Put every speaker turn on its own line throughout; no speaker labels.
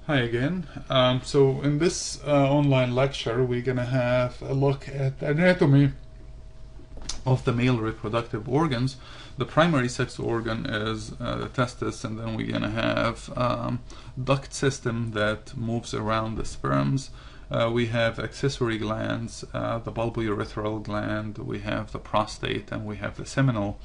Hi again. So in this online lecture, we're gonna have a look at the anatomy of the male reproductive organs. The primary sex organ is the testis, and then we're gonna have duct system that moves around the sperms. We have accessory glands, the bulbourethral gland, we have the prostate, and we have the seminal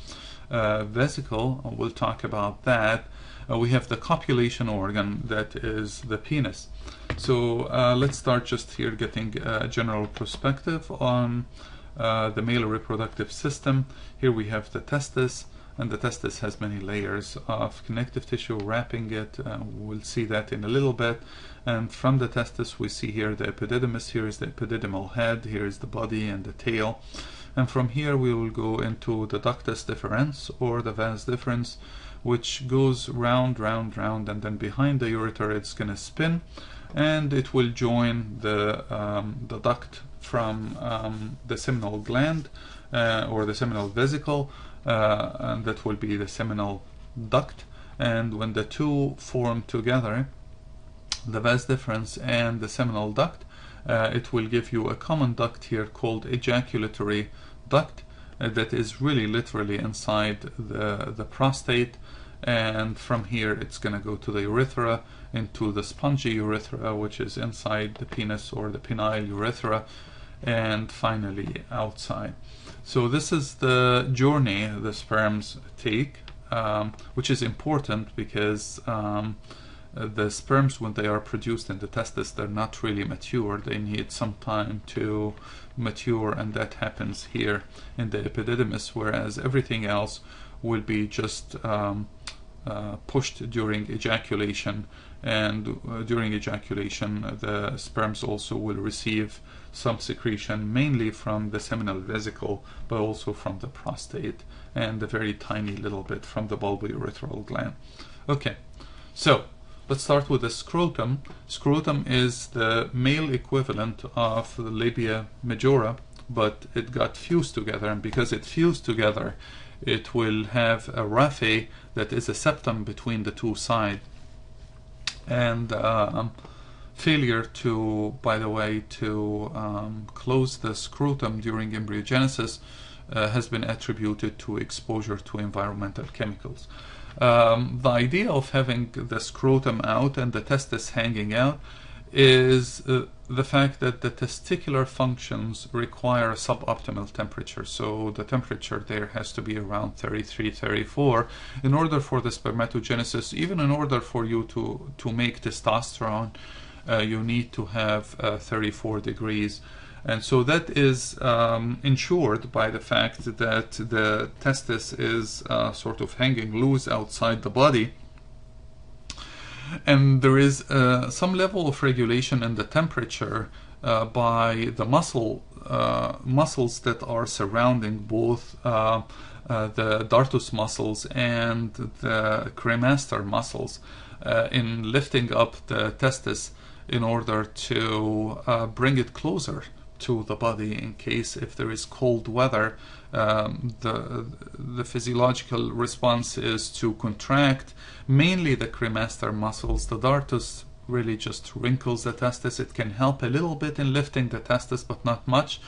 vesicle. We'll talk about that. We have the copulation organ, that is the penis. So let's start just here getting a general perspective on the male reproductive system. Here we have the testis, and the testis has many layers of connective tissue wrapping it. We'll see that in a little bit. And from the testis we see here the epididymis. Here is the epididymal head, here is the body and the tail. And from here we will go into the ductus deferens, or the vas deferens, which goes round, round, round, and then behind the ureter it's going to spin, and it will join the duct from the seminal gland or the seminal vesicle, and that will be the seminal duct. And when the two form together, the vas deferens and the seminal duct, it will give you a common duct here called ejaculatory duct, that is really literally inside the prostate. And from here it's going to go to the urethra, into the spongy urethra, which is inside the penis, or the penile urethra, and finally outside. So this is the journey the sperms take, which is important because the sperms, when they are produced in the testis, they're not really mature. They need some time to mature, and that happens here in the epididymis, whereas everything else will be just pushed during ejaculation. And during ejaculation the sperms also will receive some secretion, mainly from the seminal vesicle, but also from the prostate, and a very tiny little bit from the bulbourethral gland. Okay, so let's start with the scrotum. Scrotum is the male equivalent of the labia majora, but it got fused together, and because it fused together, it will have a raphe that is a septum between the two sides. And failure to, by the way, to close the scrotum during embryogenesis has been attributed to exposure to environmental chemicals. The idea of having the scrotum out and the testis hanging out is the fact that the testicular functions require a suboptimal temperature. So the temperature there has to be around 33, 34 in order for the spermatogenesis. Even in order for you to make testosterone, you need to have 34 degrees. And so that is ensured by the fact that the testis is sort of hanging loose outside the body. And there is some level of regulation in the temperature by the muscles that are surrounding both the dartus muscles and the cremaster muscles in lifting up the testis in order to bring it closer to the body in case if there is cold weather. The physiological response is to contract mainly the cremaster muscles. The dartus really just wrinkles the testis. It can help a little bit in lifting the testis, but not much.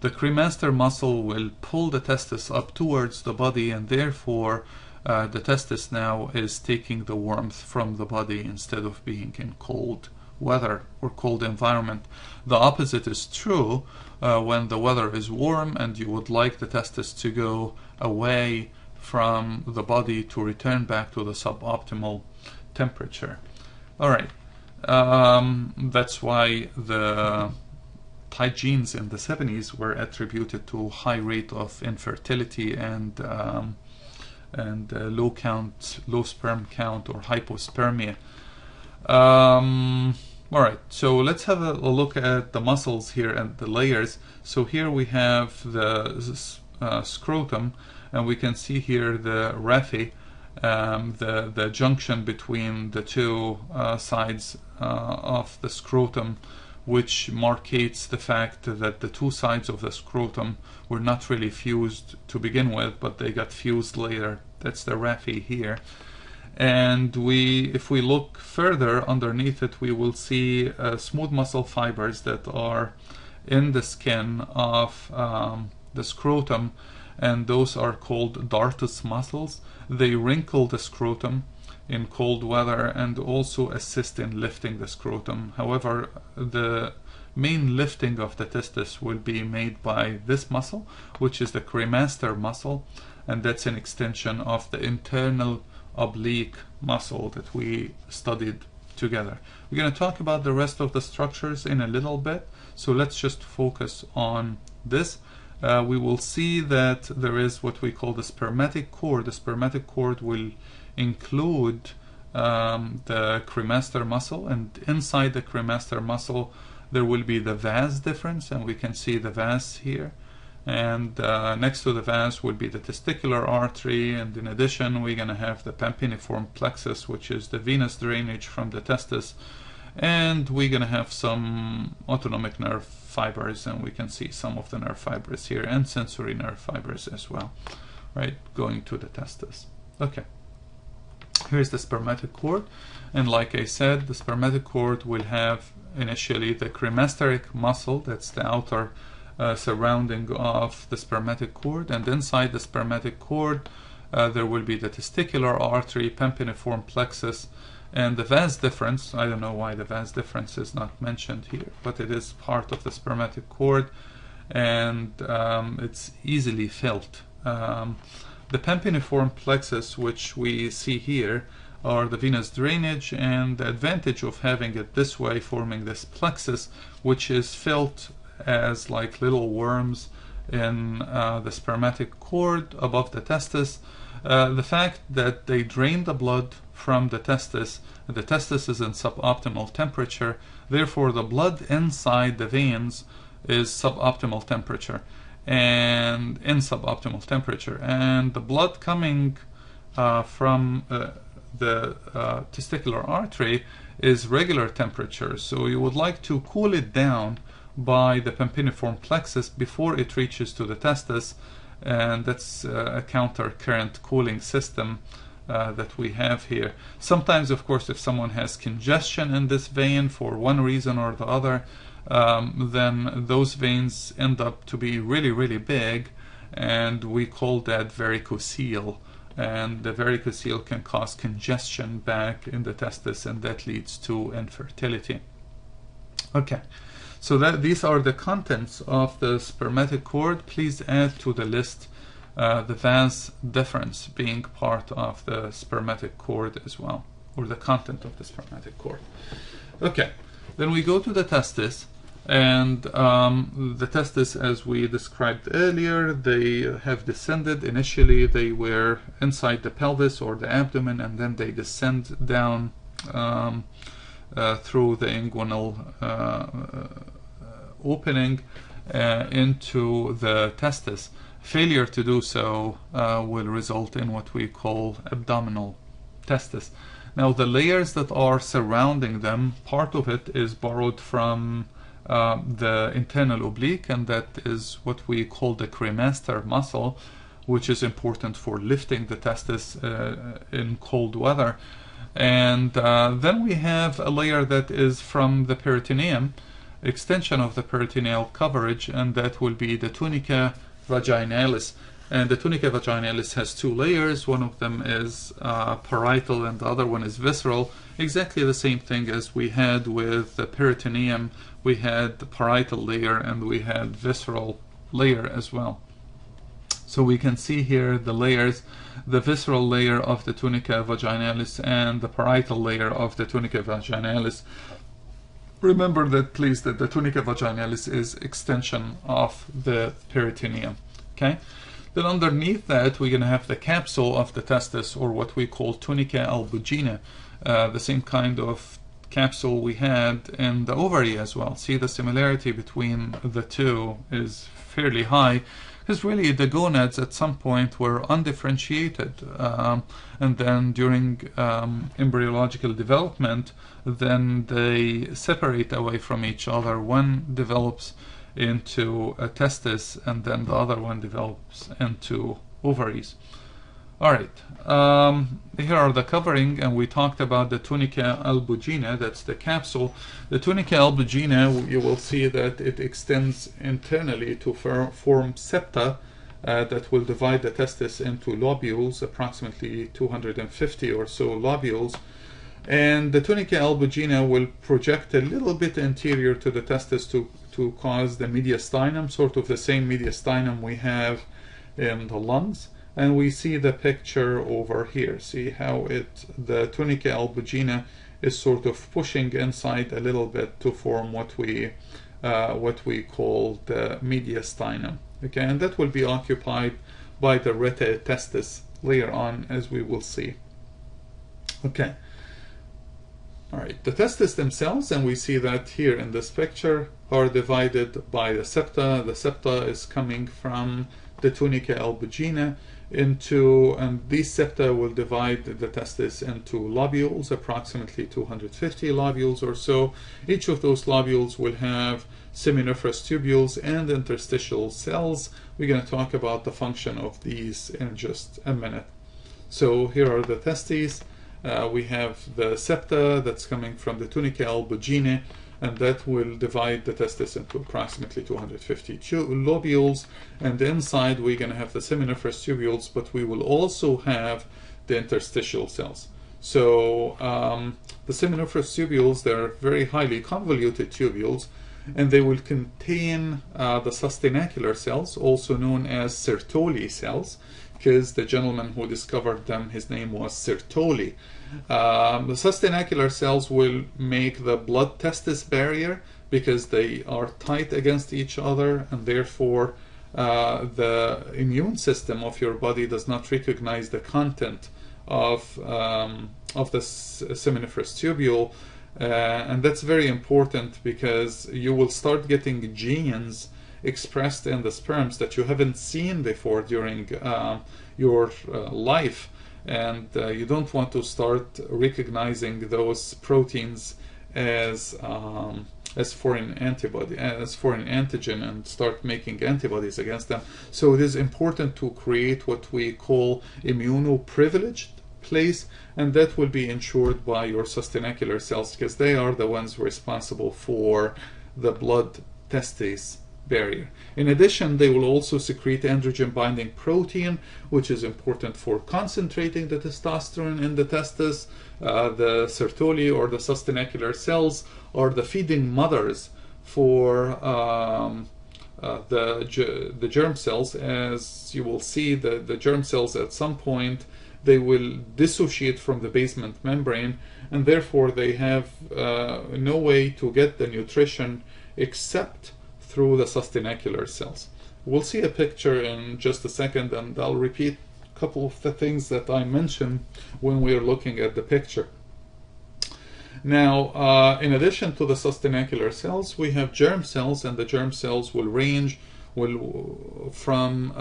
The cremaster muscle will pull the testis up towards the body, and therefore the testis now is taking the warmth from the body instead of being in cold weather or cold environment. The opposite is true when the weather is warm and you would like the testis to go away from the body to return back to the suboptimal temperature. Alright, that's why the tight genes in the 70s were attributed to high rate of infertility and low sperm count, or hypospermia. Alright, so let's have a look at the muscles here and the layers. So here we have the scrotum, and we can see here the raphe, the junction between the two sides of the scrotum, which markates the fact that the two sides of the scrotum were not really fused to begin with, but they got fused later. That's the raphe here. And if we look further underneath it, we will see smooth muscle fibers that are in the skin of the scrotum, and those are called dartus muscles. They wrinkle the scrotum in cold weather and also assist in lifting the scrotum. However, the main lifting of the testis will be made by this muscle, which is the cremaster muscle, and that's an extension of the internal oblique muscle that we studied together. We're going to talk about the rest of the structures in a little bit, so let's just focus on this. We will see that there is what we call the spermatic cord. The spermatic cord will include the cremaster muscle, and inside the cremaster muscle there will be the vas deferens, and we can see the vas here. And next to the vas will be the testicular artery, and in addition we're going to have the pampiniform plexus, which is the venous drainage from the testis, and we're going to have some autonomic nerve fibers, and we can see some of the nerve fibers here, and sensory nerve fibers as well, right, going to the testis. Okay, here's the spermatic cord, and like I said, the spermatic cord will have initially the cremasteric muscle, that's the outer surrounding of the spermatic cord, and inside the spermatic cord there will be the testicular artery, pampiniform plexus, and the vas deferens. I don't know why the vas deferens is not mentioned here, but it is part of the spermatic cord, and it's easily felt. The pampiniform plexus, which we see here, are the venous drainage, and the advantage of having it this way, forming this plexus, which is felt as like little worms in the spermatic cord above the testis. The fact that they drain the blood from the testis is in suboptimal temperature, therefore the blood inside the veins is suboptimal temperature, and the blood coming from the testicular artery is regular temperature. So you would like to cool it down by the pampiniform plexus before it reaches to the testis, and that's a counter current cooling system that we have here. Sometimes, of course, if someone has congestion in this vein for one reason or the other, then those veins end up to be really, really big, and we call that varicocele. And the varicocele can cause congestion back in the testis, and that leads to infertility. Okay, so these are the contents of the spermatic cord. Please add to the list the vas deferens being part of the spermatic cord as well, or the content of the spermatic cord. Okay, then we go to the testis, and the testis, as we described earlier, they have descended. Initially they were inside the pelvis or the abdomen, and then they descend down through the inguinal opening into the testis. Failure to do so will result in what we call abdominal testis. Now, the layers that are surrounding them, part of it is borrowed from the internal oblique, and that is what we call the cremaster muscle, which is important for lifting the testis in cold weather. And then we have a layer that is from the peritoneum, extension of the peritoneal coverage, and that will be the tunica vaginalis. And the tunica vaginalis has two layers. One of them is parietal and the other one is visceral. Exactly the same thing as we had with the peritoneum. We had the parietal layer and we had visceral layer as well. So we can see here the layers, the visceral layer of the tunica vaginalis and the parietal layer of the tunica vaginalis. Remember that, please, that the tunica vaginalis is extension of the peritoneum. Okay. Then underneath that, we're going to have the capsule of the testis, or what we call tunica albuginea, the same kind of capsule we had in the ovary as well. See, the similarity between the two is fairly high, because really the gonads at some point were undifferentiated, and then during embryological development, then they separate away from each other. One develops into a testis, and then the other one develops into ovaries. Alright, here are the covering, and we talked about the tunica albuginea, that's the capsule. The tunica albuginea, you will see that it extends internally to form septa that will divide the testis into lobules, approximately 250 or so lobules. And the tunica albuginea will project a little bit anterior to the testis to cause the mediastinum, sort of the same mediastinum we have in the lungs. And we see the picture over here. See how the tunica albuginea is sort of pushing inside a little bit to form what we call the mediastinum. Okay, and that will be occupied by the rete testis later on, as we will see. Okay. All right, the testes themselves, and we see that here in this picture, are divided by the septa. The septa is coming from the tunica albuginea and these septa will divide the testis into lobules, approximately 250 lobules or so. Each of those lobules will have seminiferous tubules and interstitial cells. We're going to talk about the function of these in just a minute. So here are the testes. We have the septa that's coming from the tunica albuginea, and that will divide the testis into approximately 250 lobules. And inside we're going to have the seminiferous tubules, but we will also have the interstitial cells. So the seminiferous tubules, they're very highly convoluted tubules, and they will contain the sustinacular cells, also known as Sertoli cells, because the gentleman who discovered them, his name was Sertoli. The sustinacular cells will make the blood-testis barrier because they are tight against each other, and therefore the immune system of your body does not recognize the content of the seminiferous tubule. And that's very important because you will start getting genes expressed in the sperms that you haven't seen before during your life, and you don't want to start recognizing those proteins as foreign antigen and start making antibodies against them. So it is important to create what we call immunoprivileged place, and that will be ensured by your sustinacular cells because they are the ones responsible for the blood testis barrier. In addition, they will also secrete androgen binding protein, which is important for concentrating the testosterone in the testis. The Sertoli, or the sustinacular cells, are the feeding mothers for the germ cells. As you will see, the germ cells at some point they will dissociate from the basement membrane, and therefore they have no way to get the nutrition except through the sustinacular cells. We'll see a picture in just a second, and I'll repeat a couple of the things that I mentioned when we are looking at the picture. Now, in addition to the sustinacular cells, we have germ cells, and the germ cells will range from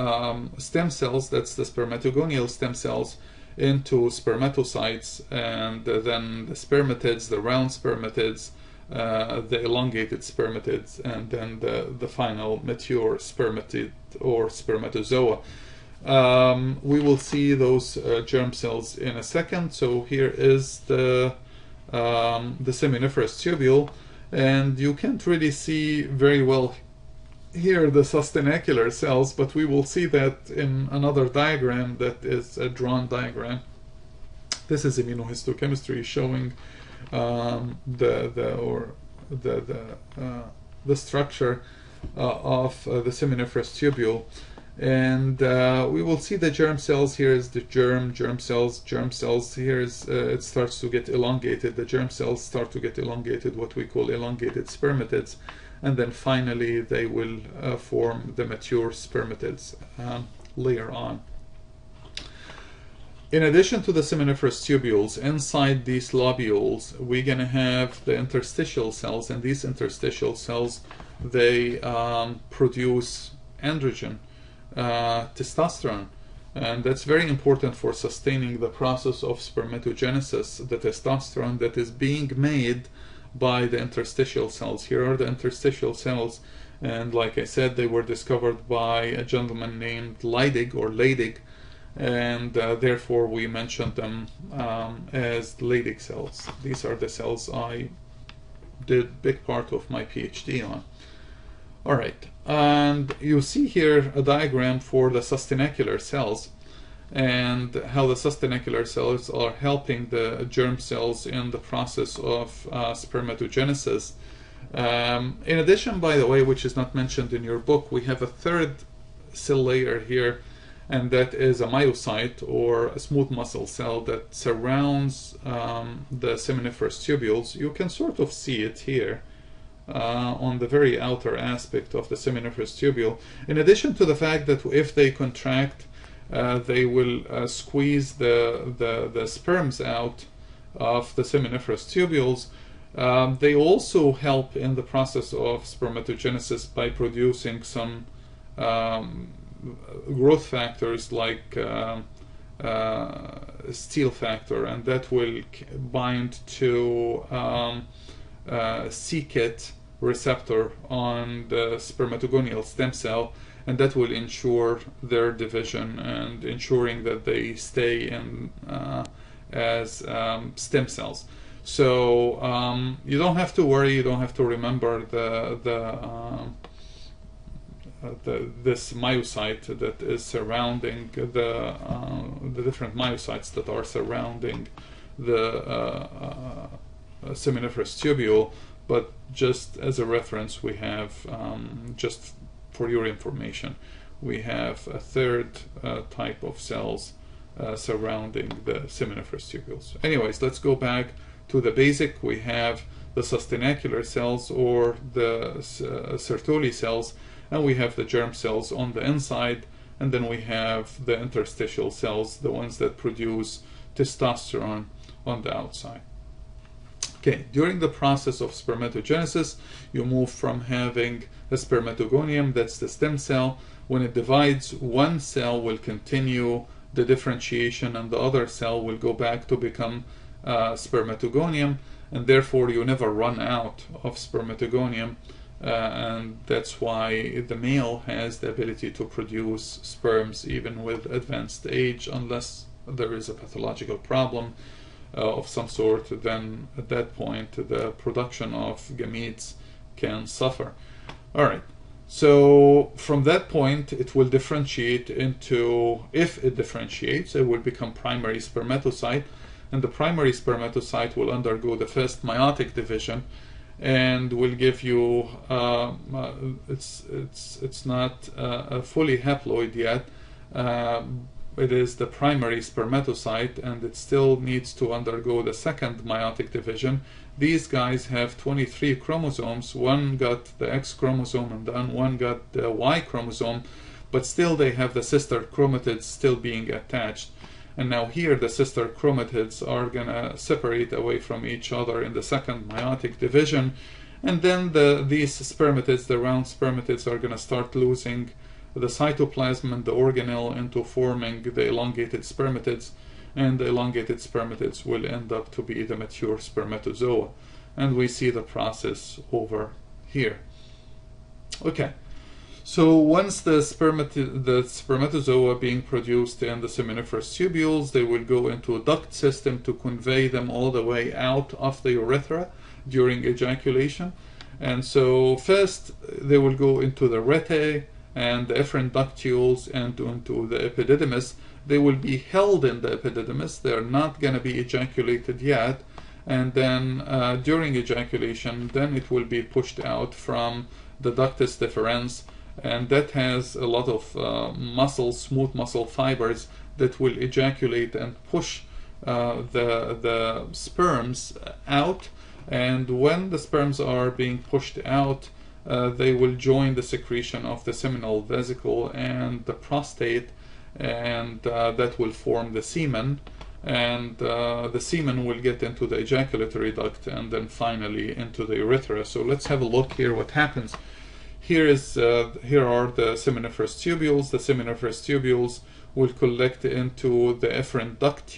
stem cells, that's the spermatogonial stem cells, into spermatocytes, and then the spermatids, the round spermatids, the elongated spermatids, and then the final mature spermatid or spermatozoa. We will see those germ cells in a second. So here is the seminiferous tubule, and you can't really see very well here the sustinacular cells, but we will see that in another diagram that is a drawn diagram. This is immunohistochemistry showing the structure of the seminiferous tubule, and we will see the germ cells. Here is the germ cells. Here is it starts to get elongated. The germ cells start to get elongated, what we call elongated spermatids, and then finally they will form the mature spermatids later on. In addition to the seminiferous tubules, inside these lobules, we're going to have the interstitial cells, and these interstitial cells, they produce androgen, testosterone, and that's very important for sustaining the process of spermatogenesis, the testosterone that is being made by the interstitial cells. Here are the interstitial cells, and like I said, they were discovered by a gentleman named Leidig, and therefore we mentioned them as Leydig cells. These are the cells I did big part of my PhD on. All right, and you see here a diagram for the sustenicular cells and how the sustenicular cells are helping the germ cells in the process of spermatogenesis. In addition, by the way, which is not mentioned in your book, we have a third cell layer here, and that is a myocyte, or a smooth muscle cell that surrounds the seminiferous tubules. You can sort of see it here on the very outer aspect of the seminiferous tubule. In addition to the fact that if they contract, they will squeeze the sperms out of the seminiferous tubules. They also help in the process of spermatogenesis by producing some growth factors like steel factor, and that will bind to c-KIT receptor on the spermatogonial stem cell, and that will ensure their division and ensuring that they stay in as stem cells. So you don't have to worry, you don't have to remember this myocyte that is surrounding the different myocytes that are surrounding the seminiferous tubule, but just as a reference, we have, just for your information, we have a third type of cells surrounding the seminiferous tubules. Anyways, let's go back to the basic. We have the sustenicular cells, or the Sertoli cells, and we have the germ cells on the inside, and then we have the interstitial cells, the ones that produce testosterone, on the outside. Okay, during the process of spermatogenesis, you move from having a spermatogonium, that's the stem cell. When it divides, one cell will continue the differentiation and the other cell will go back to become spermatogonium, and therefore you never run out of spermatogonium, and that's why the male has the ability to produce sperms even with advanced age, unless there is a pathological problem of some sort. Then at that point the production of gametes can suffer. All right, so from that point it will differentiate into, if it differentiates, it will become primary spermatocyte, and the primary spermatocyte will undergo the first meiotic division and will give you it's not fully haploid yet. It is the primary spermatocyte, and it still needs to undergo the second meiotic division. These guys have 23 chromosomes. One got the X chromosome and then one got the Y chromosome, but still they have the sister chromatids still being attached. And now here the sister chromatids are gonna separate away from each other in the second meiotic division, and then these spermatids, the round spermatids, are gonna start losing the cytoplasm and the organelle into forming the elongated spermatids, and the elongated spermatids will end up to be the mature spermatozoa, and we see the process over here. Okay, so once the spermatozoa being produced in the seminiferous tubules, they will go into a duct system to convey them all the way out of the urethra during ejaculation. And so first they will go into the rete and the efferent ductules and into the epididymis. They will be held in the epididymis. They're not going to be ejaculated yet. And then during ejaculation, then it will be pushed out from the ductus deferens, and that has a lot of muscle, smooth muscle fibers that will ejaculate and push the sperms out. And when the sperms are being pushed out, they will join the secretion of the seminal vesicle and the prostate, and that will form the semen, and the semen will get into the ejaculatory duct and then finally into the urethra. So let's have a look here what happens. Here are the seminiferous tubules. The seminiferous tubules will collect into the efferent duct,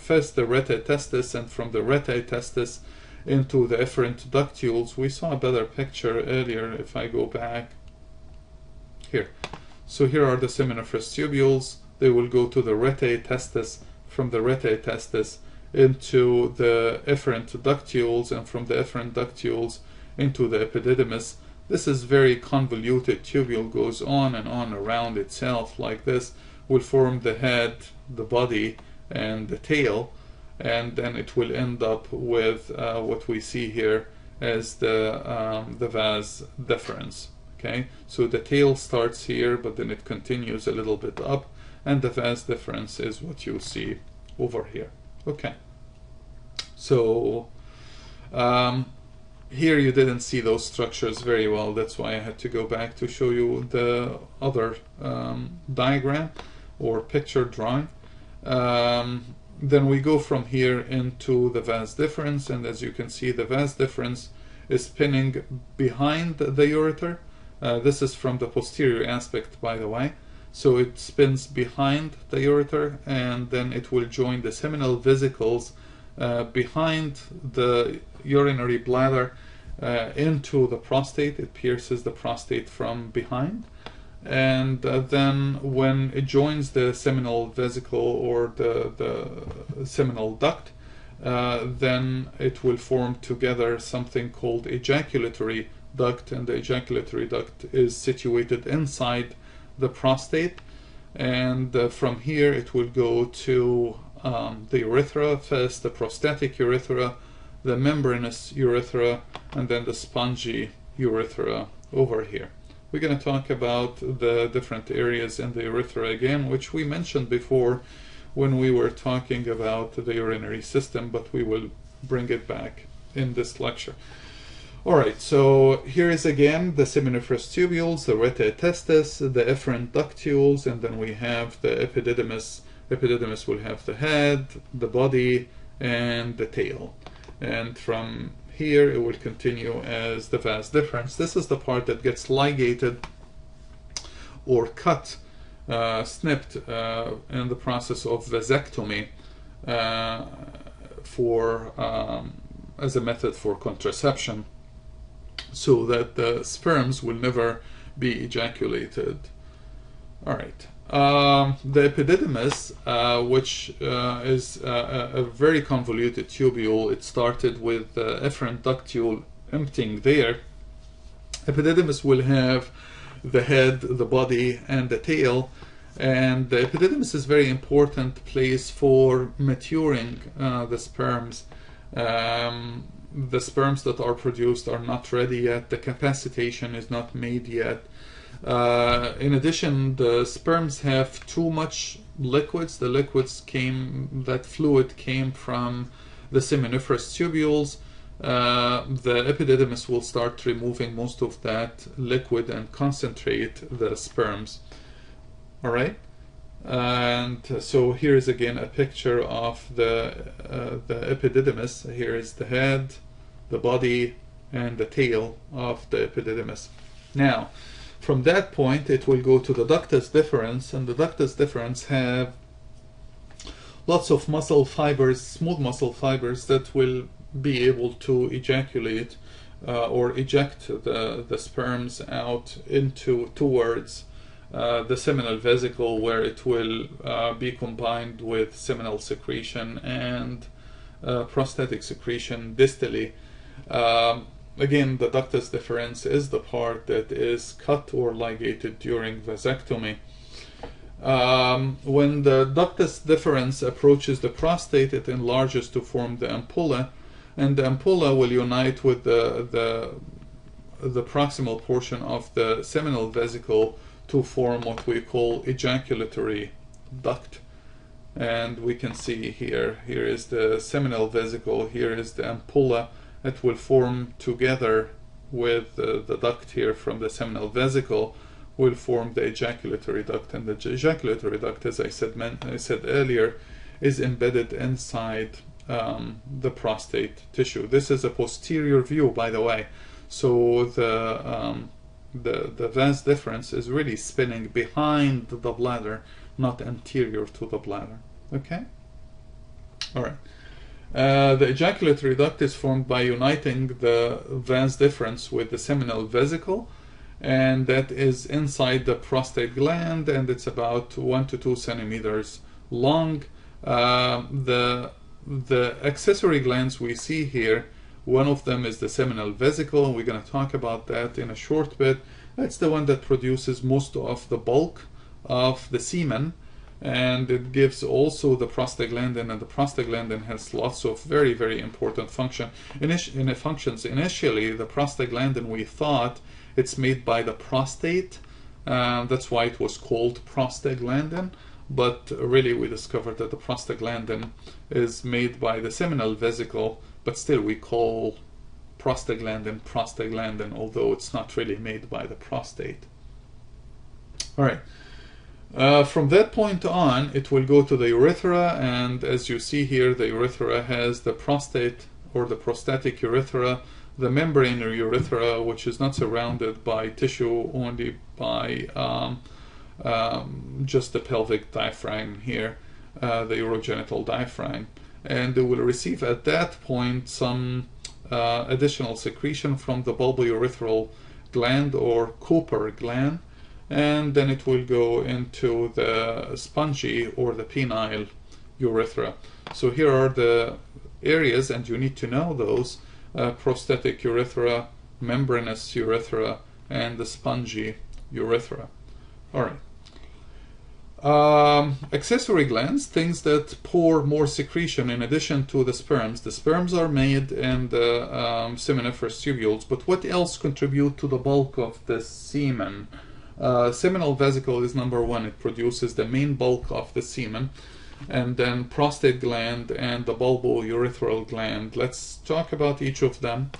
first the rete testis, and from the rete testis into the efferent ductules. We saw a better picture earlier if I go back here. So here are the seminiferous tubules. they will go to the rete testis, from the rete testis into the efferent ductules, and from the efferent ductules into the epididymis. This is very convoluted tubule, goes on and on around itself like this, will form the head, the body, and the tail, and then it will end up with what we see here as the vas deferens. Okay, so the tail starts here, but then it continues a little bit up, and the vas deferens is what you see over here. Okay, so here you didn't see those structures very well, that's why I had to go back to show you the other diagram or picture drawing. Then we go from here into the vas deferens, and as you can see, the vas deferens is spinning behind the ureter. This is from the posterior aspect, by the way. So it spins behind the ureter, and then it will join the seminal vesicles behind the urinary bladder into the prostate. It pierces the prostate from behind, and then when it joins the seminal vesicle or the seminal duct, then it will form together something called ejaculatory duct, and the ejaculatory duct is situated inside the prostate, and from here it will go to the urethra, first the prostatic urethra, the membranous urethra, and then the spongy urethra over here. We're going to talk about the different areas in the urethra again, which we mentioned before when we were talking about the urinary system, but we will bring it back in this lecture. Alright, so here is again the seminiferous tubules, the rete testis, the efferent ductules, and then we have the epididymis. Epididymis will have the head, the body, and the tail. And from here it will continue as the vas deferens. This is the part that gets ligated or cut, snipped in the process of vasectomy as a method for contraception, so that the sperms will never be ejaculated. All right. The epididymis, which is a very convoluted tubule. It started with the efferent ductule emptying there. Epididymis will have the head, the body, and the tail, and the epididymis is a very important place for maturing the sperms. The sperms that are produced are not ready yet, the capacitation is not made yet. In addition, the sperms have too much liquids. The liquids that fluid came from the seminiferous tubules. The epididymis will start removing most of that liquid and concentrate the sperms. All right, and so here is again a picture of the epididymis. Here is the head, the body, and the tail of the epididymis. Now, from that point, it will go to the ductus deferens, and the ductus deferens have lots of muscle fibers, smooth muscle fibers, that will be able to ejaculate or eject the sperms out towards the seminal vesicle, where it will be combined with seminal secretion and prostatic secretion distally. Again, the ductus deferens is the part that is cut or ligated during vasectomy. When the ductus deferens approaches the prostate, it enlarges to form the ampulla, and the ampulla will unite with the proximal portion of the seminal vesicle to form what we call ejaculatory duct. And we can see here is the seminal vesicle, here is the ampulla. It will form together with the duct here from the seminal vesicle, will form the ejaculatory duct, and the ejaculatory duct, as I said earlier, is embedded inside the prostate tissue. This is a posterior view, by the way, so the vas deferens is really spinning behind the bladder, not anterior to the bladder. Okay? All right. The ejaculatory duct is formed by uniting the vas deferens with the seminal vesicle, and that is inside the prostate gland, and it's about 1 to 2 centimeters long. The accessory glands we see here, one of them is the seminal vesicle, and we're going to talk about that in a short bit. That's the one that produces most of the bulk of the semen, and it gives also the prostaglandin, and the prostaglandin has lots of very, very important functions. Initially, the prostaglandin, we thought it's made by the prostate, that's why it was called prostaglandin, but really we discovered that the prostaglandin is made by the seminal vesicle, but still we call prostaglandin, although it's not really made by the prostate. All right. From that point on, it will go to the urethra, and as you see here, the urethra has the prostate or the prostatic urethra, the membrane urethra, which is not surrounded by tissue, only by just the pelvic diaphragm here, the urogenital diaphragm, and it will receive at that point some additional secretion from the bulbourethral gland or Cooper gland, and then it will go into the spongy or the penile urethra. So here are the areas, and you need to know those: prostatic urethra, membranous urethra, and the spongy urethra. All right. Accessory glands, things that pour more secretion in addition to the sperms. The sperms are made in the seminiferous tubules, but what else contribute to the bulk of the semen? Seminal vesicle is number one. It produces the main bulk of the semen, and then prostate gland and the bulbourethral gland. Let's talk about each of them.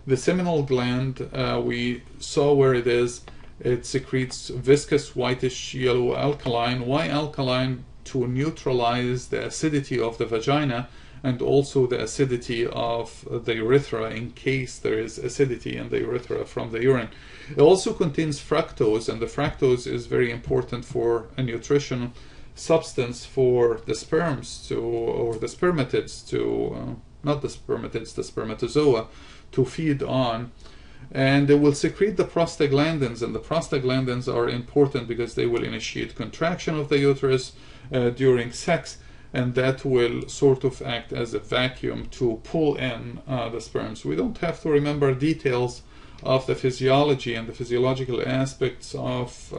The seminal gland, we saw where it is. It secretes viscous whitish yellow alkaline. Why alkaline? To neutralize the acidity of the vagina and also the acidity of the urethra, in case there is acidity in the urethra from the urine. It also contains fructose, and the fructose is very important for a nutritional substance for the sperms to, or the spermatids to, not the spermatids, the spermatozoa, to feed on. And they will secrete the prostaglandins, and the prostaglandins are important because they will initiate contraction of the uterus during sex, and that will sort of act as a vacuum to pull in the sperms. We don't have to remember details of the physiology and the physiological aspects of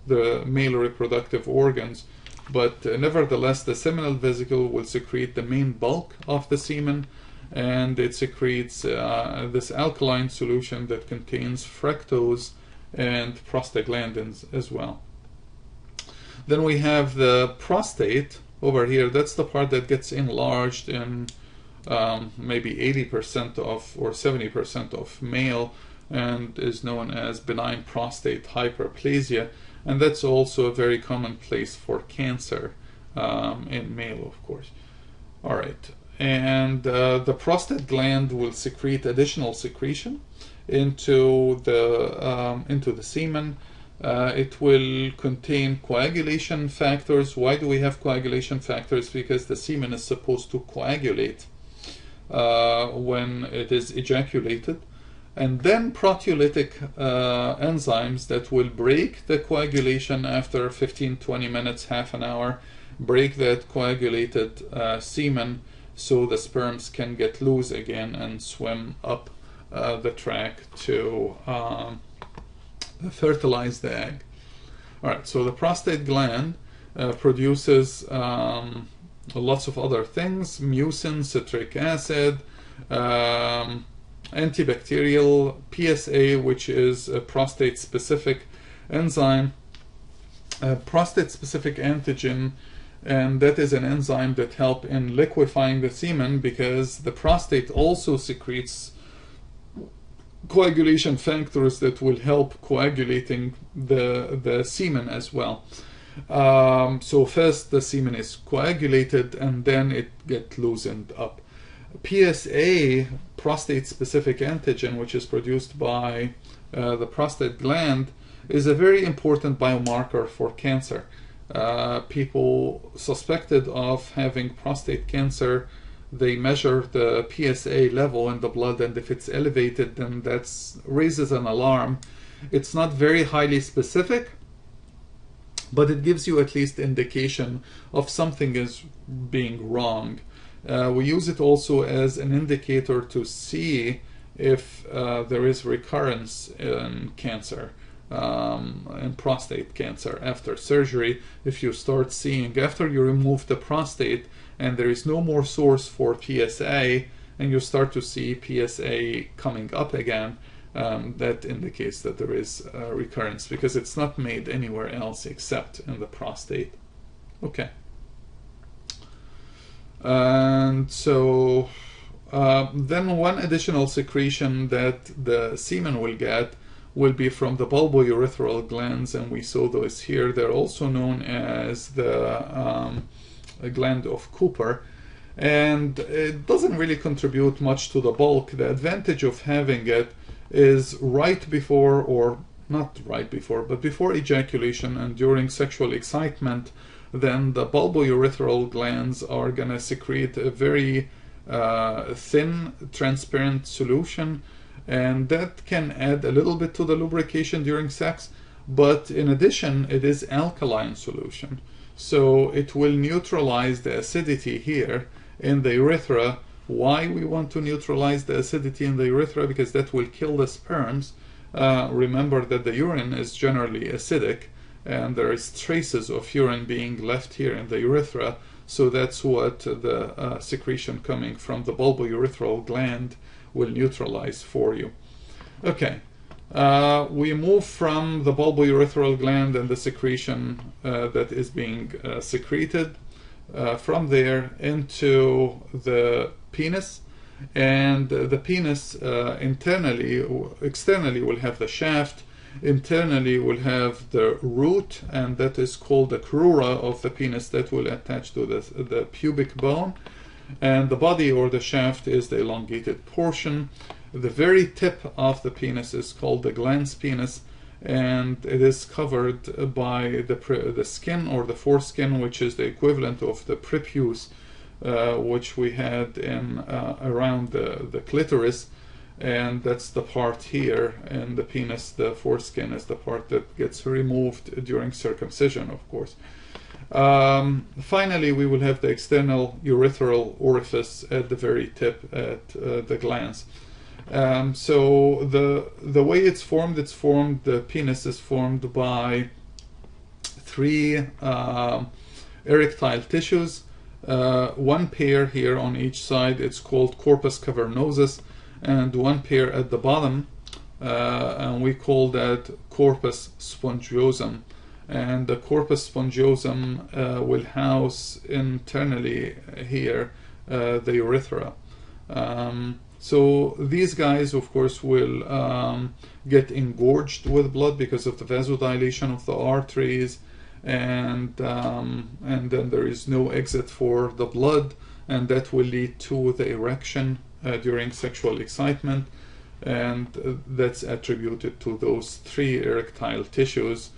the male reproductive organs, but nevertheless the seminal vesicle will secrete the main bulk of the semen, and it secretes this alkaline solution that contains fructose and prostaglandins as well. Then we have the prostate over here. That's the part that gets enlarged in maybe 80% of or 70% of male, and is known as benign prostate hyperplasia, and that's also a very common place for cancer in male, of course. All right. And the prostate gland will secrete additional secretion into the semen. It will contain coagulation factors. Why do we have coagulation factors? Because the semen is supposed to coagulate when it is ejaculated, and then proteolytic enzymes that will break the coagulation after 15-20 minutes, half an hour, break that coagulated semen, so the sperms can get loose again and swim up the track to fertilize the egg. All right, so the prostate gland produces lots of other things: mucin, citric acid, antibacterial, PSA, which is a prostate-specific enzyme, prostate-specific antigen, and that is an enzyme that helps in liquefying the semen, because the prostate also secretes coagulation factors that will help coagulating the semen as well. So first the semen is coagulated and then it gets loosened up. PSA, prostate-specific antigen, which is produced by the prostate gland, is a very important biomarker for cancer. People suspected of having prostate cancer, they measure the PSA level in the blood, and if it's elevated, then that raises an alarm, It's not very highly specific, but it gives you at least indication of something is being wrong. We use it also as an indicator to see if there is recurrence in cancer, in prostate cancer after surgery. If you start seeing after you remove the prostate and there is no more source for PSA, and you start to see PSA coming up again, that indicates that there is recurrence, because it's not made anywhere else except in the prostate. Okay. And so then one additional secretion that the semen will get will be from the bulbourethral glands, and we saw those here. They're also known as the gland of Cooper, and it doesn't really contribute much to the bulk. The advantage of having it is right before, or not right before, but before ejaculation and during sexual excitement, then the bulbourethral glands are going to secrete a very thin, transparent solution, and that can add a little bit to the lubrication during sex, but in addition, it is alkaline solution. So it will neutralize the acidity here in the urethra. Why we want to neutralize the acidity in the urethra? Because that will kill the sperms. Remember that the urine is generally acidic, and there is traces of urine being left here in the urethra. So that's what the secretion coming from the bulbourethral gland will neutralize for you. Okay, we move from the bulbourethral gland and the secretion that is being secreted from there into the penis, and the penis externally will have the shaft, internally will have the root, and that is called the crura of the penis that will attach to the pubic bone, and the body or the shaft is the elongated portion. The very tip of the penis is called the glans penis, and it is covered by the skin or the foreskin, which is the equivalent of the prepuce, which we had in around the clitoris, and that's the part here in the penis. The foreskin is the part that gets removed during circumcision, of course. Finally, we will have the external urethral orifice at the very tip at the glans. So the way it's formed, the penis is formed by three erectile tissues, one pair here on each side. It's called corpus cavernosus, and one pair at the bottom, and we call that corpus spongiosum. And the corpus spongiosum will house internally here the urethra. So these guys, of course, will get engorged with blood because of the vasodilation of the arteries, and then there is no exit for the blood, and that will lead to the erection during sexual excitement, and that's attributed to those three erectile tissues.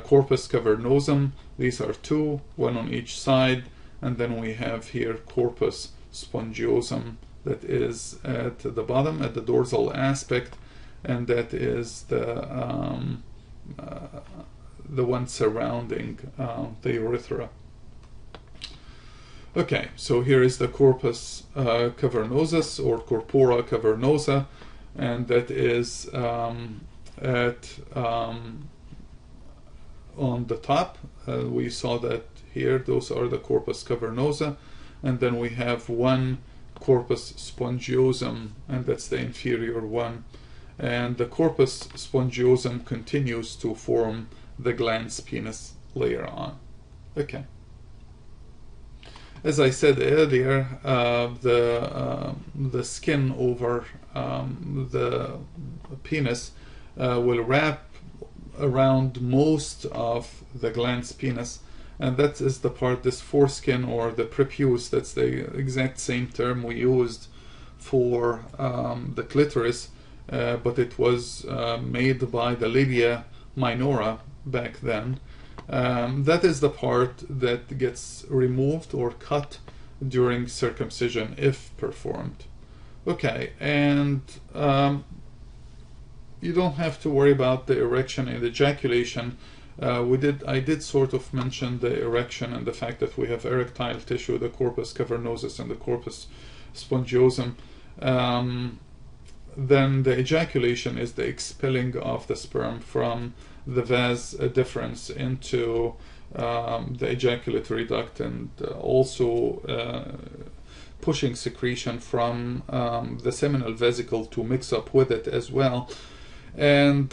Corpus cavernosum, these are two, one on each side, and then we have here corpus spongiosum that is at the bottom, at the dorsal aspect, and that is the one surrounding the urethra. Okay, so here is the corpus cavernosus, or corpora cavernosa, and that is on the top. We saw that here, those are the corpus cavernosa, and then we have one corpus spongiosum, and that's the inferior one, and the corpus spongiosum continues to form the glans penis later on. Okay. As I said earlier, the skin over the penis will wrap around most of the glans penis, and that is the part, this foreskin or the prepuce, that's the exact same term we used for the clitoris, but it was made by the labia minora back then. That is the part that gets removed or cut during circumcision if performed. Okay, and you don't have to worry about the erection and ejaculation. I did sort of mention the erection and the fact that we have erectile tissue, the corpus cavernosus and the corpus spongiosum. Then the ejaculation is the expelling of the sperm from the vas deferens into the ejaculatory duct, and also pushing secretion from the seminal vesicle to mix up with it as well. And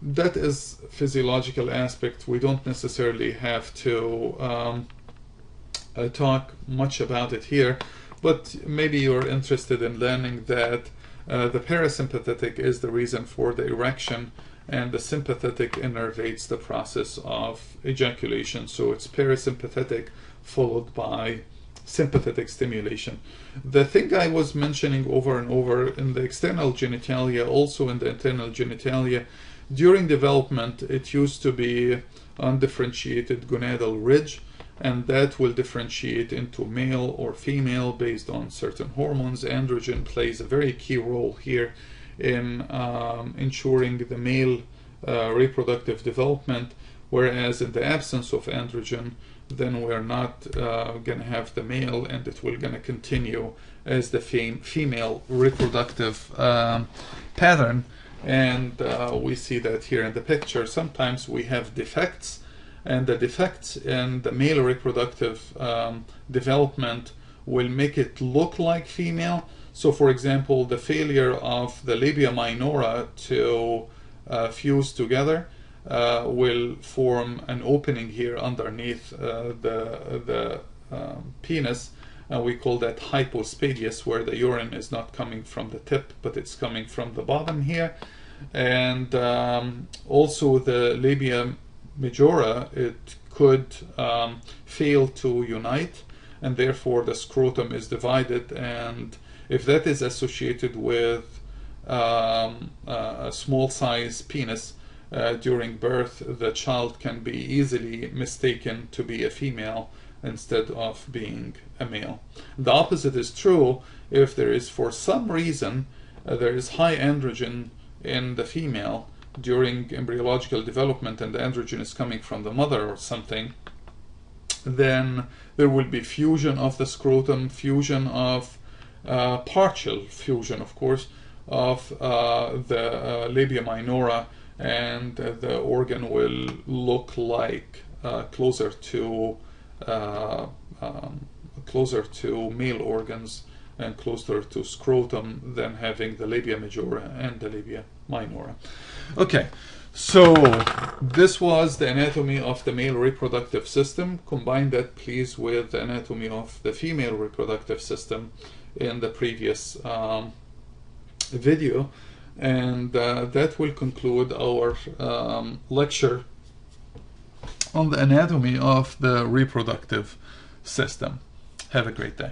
that is physiological aspect. We don't necessarily have to talk much about it here, but maybe you're interested in learning that the parasympathetic is the reason for the erection, and the sympathetic innervates the process of ejaculation. So it's parasympathetic followed by sympathetic stimulation. The thing I was mentioning over and over in the external genitalia, also in the internal genitalia, during development it used to be undifferentiated gonadal ridge, and that will differentiate into male or female based on certain hormones. Androgen plays a very key role here in ensuring the male reproductive development, whereas in the absence of androgen, then we're not going to have the male, and it will going to continue as the female reproductive pattern. And we see that here in the picture. Sometimes we have defects, and the defects in the male reproductive development will make it look like female. So for example, the failure of the labia minora to fuse together will form an opening here underneath the penis, and we call that hypospadias, where the urine is not coming from the tip but it's coming from the bottom here. And also the labia majora, it could fail to unite, and therefore the scrotum is divided, and if that is associated with a small size penis during birth, the child can be easily mistaken to be a female instead of being a male. The opposite is true if there is, for some reason, there is high androgen in the female during embryological development, and the androgen is coming from the mother or something. Then there will be fusion of the scrotum, fusion of partial fusion, of course, of the labia minora, and the organ will look like closer to male organs and closer to scrotum than having the labia majora and the labia minora. Okay, so this was the anatomy of the male reproductive system. Combine that please with the anatomy of the female reproductive system in the previous video, and that will conclude our lecture on the anatomy of the reproductive system. Have a great day.